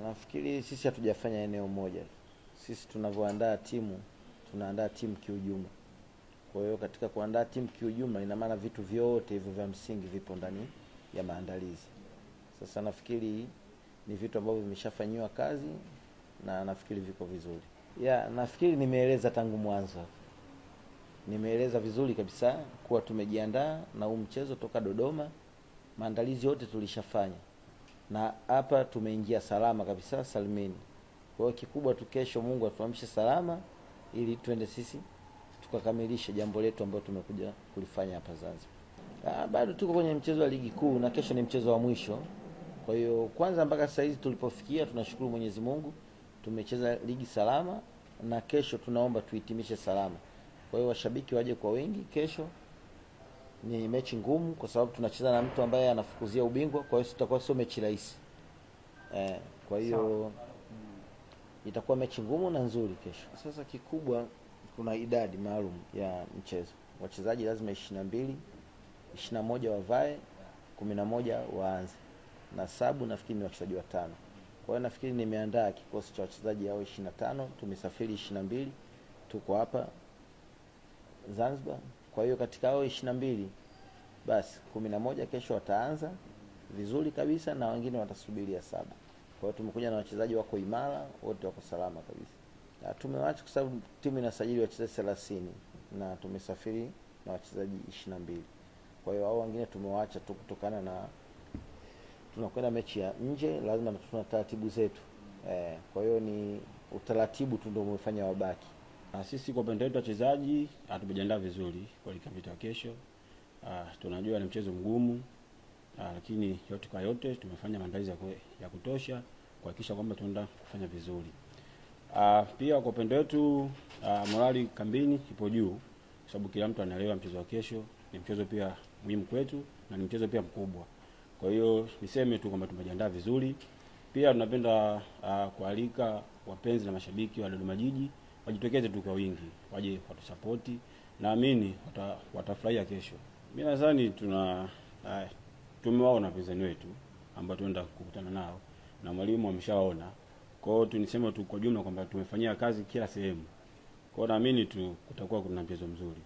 Nafikiri sisi hatujafanya eneo moja. Sisi tunavyoandaa timu, tunaandaa timu kiujumla. Kwa hiyo katika kuandaa timu kiujumla ina maana vitu vyote hivyo vya msingi vipo ndani ya maandalizi. Sasa nafikiri ni vitu ambavyo vimeshafanywa kazi na nafikiri viko vizuri. Nafikiri nimeeleza tangu mwanzo. Nimeeleza vizuri kabisa kuwa tumejiandaa na huu mchezo toka Dodoma. Maandalizi yote tulishafanya. Na hapa tumeingia salama kabisa salimini. Kwa hiyo kikubwa tu kesho Mungu atuamshe salama ili tuende sisi tukakamilisha jambo letu ambalo tumekuja kulifanya hapa Zanzibar. Bado tuko kwenye mchezo wa ligi kuu na kesho ni mchezo wa mwisho. Kwa hiyo kwanza mpaka sasa hizi tulipofikia tunashukuru Mwenyezi Mungu. Tumecheza ligi salama na kesho tunaomba tuhitimishe salama. Kwa hiyo washabiki waje kwa wengi kesho. Ni mechi ngumu kwa sababu tunacheza na mtu ambaye anafukuzia ubingwa, kwa hiyo sitakuwa sio mechi rahisi. Kwa hiyo itakuwa mechi ngumu na nzuri kesho. Sasa kikubwa kuna idadi maalum ya mchezo. Wachezaji lazima 22, 21 wavae, 11 waanze. Na sabu nafikiri ni wachezaji 5. Kwa hiyo nafikiri nimeandaa kikosi cha wachezaji hao 25, tumesafiri 22, tuko hapa Zanzibar. Kwa hiyo katika hao 22 basi 11 kesho wataanza vizuri kabisa na wengine watasubiria 7. Kwa hiyo tumekuja na wachezaji wako imara, wote wako salama kabisa. Na tumewaacha kwa sababu timu inasajili wachezaji 30 na tumesafiri na wachezaji 22. Kwa hiyo hao wengine tumewaacha tu kutokana na tunakwenda mechi ya nje, lazima tuna taratibu zetu. Kwa hiyo ni utaratibu tu ndio umefanya wabaki. Sisi kwa upande wetu wachezaji tumejiandaa vizuri kwa ligi ya kesho. Tunajua ni mchezo mgumu, lakini yote kwa yote tumefanya maandalizi ya kutosha kuhakikisha kwamba tunaenda kufanya vizuri. Pia kwa upande wetu morali kambini ipo juu kwa sababu kila mtu anaelewa mchezo wa kesho ni mchezo pia muhimu kwetu na ni mchezo pia mkubwa. Kwa hiyo niseme tu kwamba tumejiandaa vizuri. Pia tunapenda kualika wapenzi na mashabiki wa Dodoma Jiji wajitokeze tu kwa wingi, waje watusapoti. Naamini watafurahia kesho. Mimi nadhani tumewaona wapinzani wetu ambao tunaenda kukutana nao na mwalimu ameshaona. Kwa hiyo tuniseme tu kwa jumla kwamba tumefanyia kazi kila sehemu. Kwa hiyo naamini tu kutakuwa kuna mchezo mzuri.